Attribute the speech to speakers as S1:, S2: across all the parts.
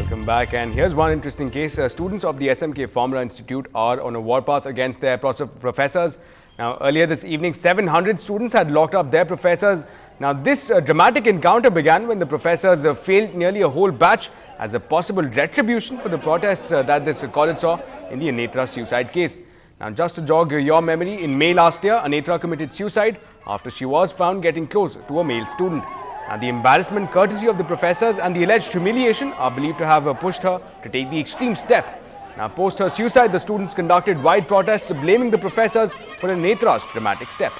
S1: Welcome back, and here's one interesting case. Students of the SMK Formula Institute are on a warpath against their professors. Now, earlier this evening, 700 students had locked up their professors. Now, this dramatic encounter began when the professors failed nearly a whole batch as a possible retribution for the protests that this college saw in the Anetra suicide case. Now, just to jog your memory, in May last year, Anetra committed suicide after she was found getting close to a male student. And the embarrassment, courtesy of the professors, and the alleged humiliation are believed to have pushed her to take the extreme step. Now, post her suicide, the students conducted wide protests blaming the professors for Anetra's dramatic step.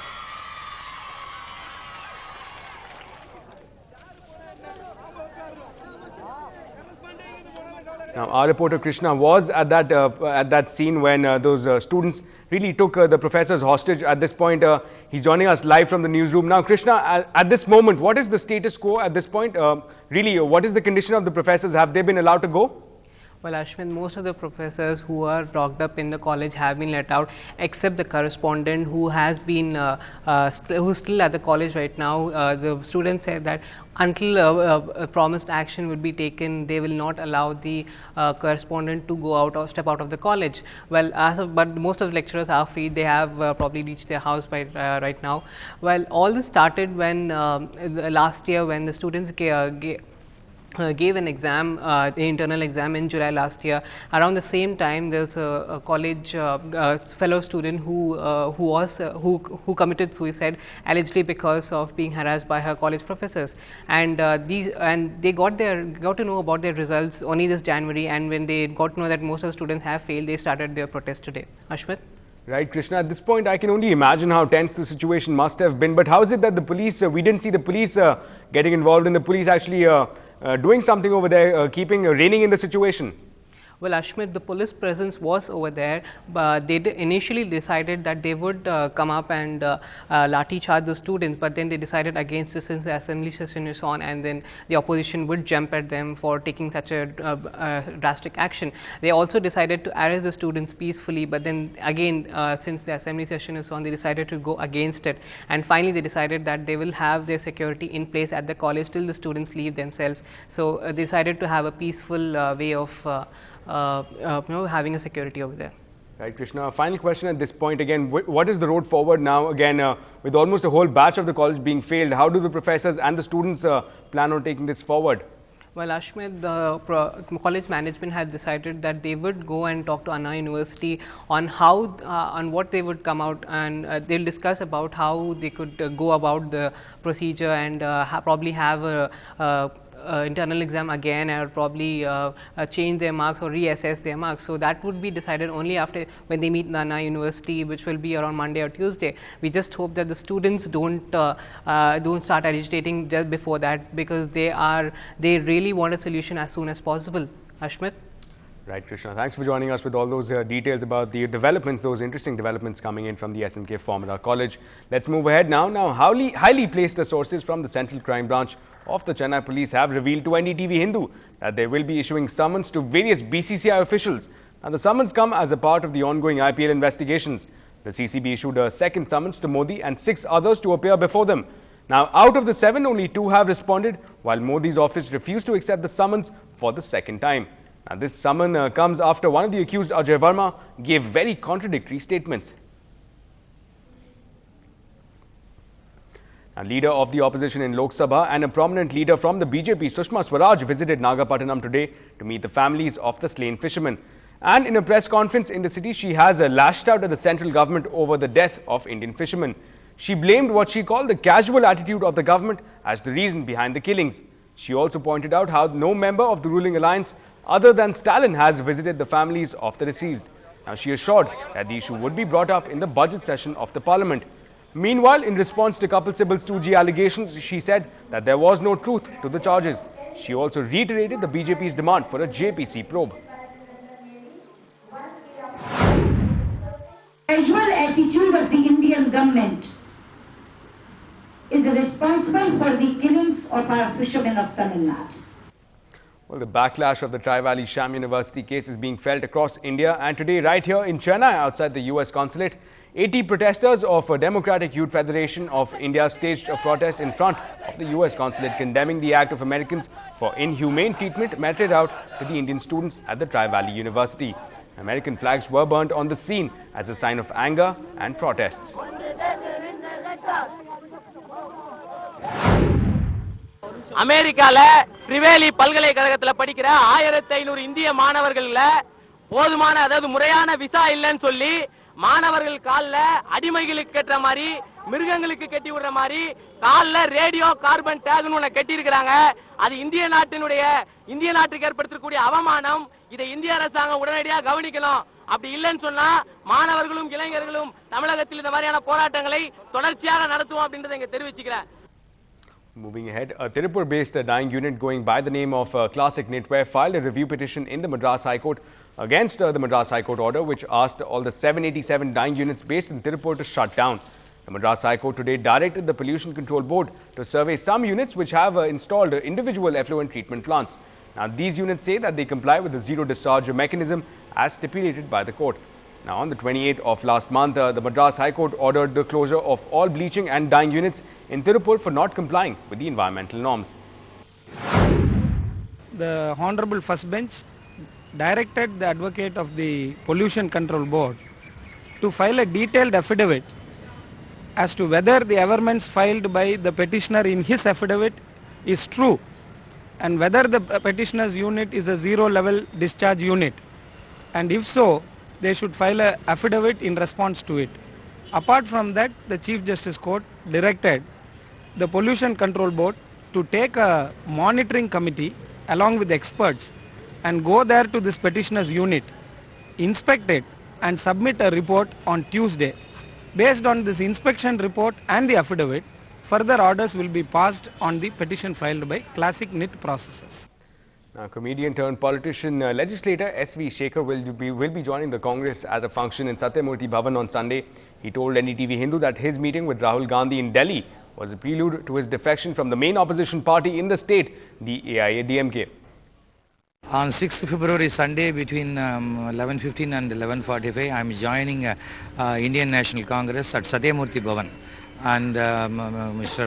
S1: Now, our reporter Krishna was at that scene when those students really took the professors hostage. At this point, he's joining us live from the newsroom. Now, Krishna, at this moment, what is the status quo at this point? Really, what is the condition of the professors? Have they been allowed to go?
S2: Well, Ashwin, most of the professors who are locked up in the college have been let out, except the correspondent who has been who's still at the college right now. The students said that until a promised action would be taken, they will not allow the correspondent to go out or step out of the college. Well, but most of the lecturers are free. They have probably reached their house by right now. Well, all this started when last year, when the students gave an exam, the internal exam in July last year. Around the same time, there's a college fellow student who committed suicide allegedly because of being harassed by her college professors. And they got to know about their results only this January. And when they got to know that most of the students have failed, they started their protest today. Ashmit?
S1: Right, Krishna. At this point, I can only imagine how tense the situation must have been. But how is it that the police, we didn't see the police getting involved in the police actually doing something over there, reining in the situation?
S2: Well, Ashmit, the police presence was over there, but they initially decided that they would come up and lathi charge the students, but then they decided against this since the assembly session is on, and then the opposition would jump at them for taking such a drastic action. They also decided to arrest the students peacefully, but then again, since the assembly session is on, they decided to go against it, and finally they decided that they will have their security in place at the college till the students leave themselves. So they decided to have a peaceful way of having a security over there.
S1: Right, Krishna. Final question at this point again, what is the road forward now? Again, with almost a whole batch of the college being failed, how do the professors and the students plan on taking this forward?
S2: Well, Ashmit, the college management had decided that they would go and talk to Anna University on how, on what they would come out, and they'll discuss about how they could go about the procedure and probably have a internal exam again, or probably change their marks or reassess their marks. So that would be decided only after when they meet Nana University, which will be around Monday or Tuesday. We just hope that the students don't start agitating just before that, because they really want a solution as soon as possible. Ashmit?
S1: Right, Krishna. Thanks for joining us with all those details about the developments, those interesting developments coming in from the SMK Formula College. Let's move ahead now. Now, highly placed sources from the Central Crime Branch of the Chennai Police have revealed to NDTV Hindu that they will be issuing summons to various BCCI officials. Now, the summons come as a part of the ongoing IPL investigations. The CCB issued a second summons to Modi and 6 others to appear before them. Now, out of the 7, only 2 have responded, while Modi's office refused to accept the summons for the second time. Now, this summon comes after one of the accused, Ajay Verma, gave very contradictory statements. A leader of the opposition in Lok Sabha and a prominent leader from the BJP, Sushma Swaraj, visited Nagapattinam today to meet the families of the slain fishermen. And in a press conference in the city, she has lashed out at the central government over the death of Indian fishermen. She blamed what she called the casual attitude of the government as the reason behind the killings. She also pointed out how no member of the ruling alliance other than Stalin has visited the families of the deceased. Now, she assured that the issue would be brought up in the budget session of the parliament. Meanwhile, in response to Kapil Sibal's 2G allegations, she said that there was no truth to the charges. She also reiterated the BJP's demand for a JPC probe.
S3: Casual attitude of the Indian government is responsible for the killings of our fishermen of Tamil Nadu.
S1: Well, the backlash of the Tri-Valley Sham University case is being felt across India, and today right here in Chennai outside the US consulate, 80 protesters of Democratic Youth Federation of India staged a protest in front of the US consulate condemning the act of Americans for inhumane treatment meted out to the Indian students at the Tri-Valley University. American flags were burnt on the scene as a sign of anger and protests.
S4: அமெரிக்கால ட்ரிவேலி பல்கலைக்கழகத்துல படிக்கிற 1500 இந்திய மாணவர்கள்ல போதுமான அதாவது முறையான visa இல்லன்னு சொல்லி மாணவர்கள் கால்ல அடிமைகளுக்கு கட்டற மாதிரி மிருகங்களுக்கு கட்டி விடுற மாதிரி கால்ல ரேடியோ கார்பன் டேக்னு ஒண்ணு கட்டி இருக்காங்க. அது இந்திய நாட்டுக்கு ஏற்படுத்தக்கூடிய அவமானம். இதை இந்திய அரசாங்கம் உடனடியாக கவனிக்கணும். அப்படி இல்லன்னு சொன்னா மாணவர்களும் இளைஞர்களும் தமிழகத்தில் இந்த மாதிரியான போராட்டங்களை தொடர்ச்சியாக நடத்துவோம் அப்படின்றதை இங்க தெரிவிச்சுக்கிறேன்.
S1: Moving ahead, a Tirupur-based dyeing unit going by the name of Classic Knitwear filed a review petition in the Madras High Court against the Madras High Court order, which asked all the 787 dyeing units based in Tirupur to shut down. The Madras High Court today directed the Pollution Control Board to survey some units which have installed individual effluent treatment plants. Now, these units say that they comply with the zero discharge mechanism as stipulated by the court. Now, on the 28th of last month, the Madras High Court ordered the closure of all bleaching and dyeing units in Tirupur for not complying with the environmental norms.
S5: The Honorable First Bench directed the advocate of the Pollution Control Board to file a detailed affidavit as to whether the averments filed by the petitioner in his affidavit is true and whether the petitioner's unit is a zero level discharge unit, and if so, they should file an affidavit in response to it. Apart from that, the Chief Justice Court directed the Pollution Control Board to take a monitoring committee along with experts and go there to this petitioner's unit, inspect it and submit a report on Tuesday. Based on this inspection report and the affidavit, further orders will be passed on the petition filed by Classic Knit Processors.
S1: Now, comedian turned politician legislator S.V. Shekhar will be joining the Congress at a function in Satyamurthy Bhavan on Sunday. He told NETV-Hindu that his meeting with Rahul Gandhi in Delhi was a prelude to his defection from the main opposition party in the state, the AIADMK.
S6: On 6th February Sunday between 11:15 and 11:45, I am joining Indian National Congress at Satyamurthy Bhavan. And Mr.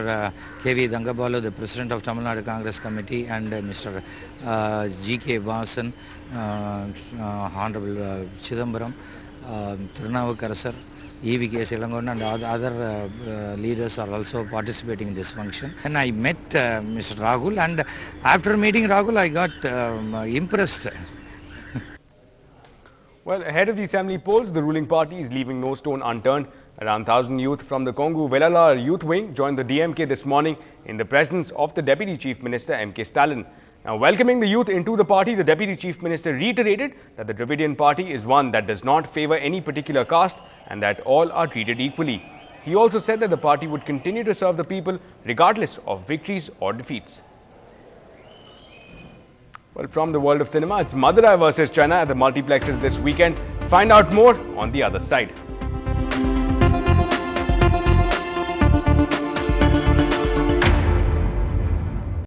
S6: K.V. Dangabalu, the President of Tamil Nadu Congress Committee, and Mr. G.K. Vasan, Honorable Chidambaram, Tirunavukkarasar, E.V.K. Silangon and other leaders are also participating in this function. And I met Mr. Rahul, and after meeting Rahul I got impressed.
S1: Well, ahead of the assembly polls, the ruling party is leaving no stone unturned. Around 1,000 youth from the Kongu Velala youth wing joined the DMK this morning in the presence of the Deputy Chief Minister M.K. Stalin. Now, welcoming the youth into the party, the Deputy Chief Minister reiterated that the Dravidian party is one that does not favour any particular caste and that all are treated equally. He also said that the party would continue to serve the people regardless of victories or defeats. Well, from the world of cinema, it's Madurai versus Chennai at the multiplexes this weekend. Find out more on the other side.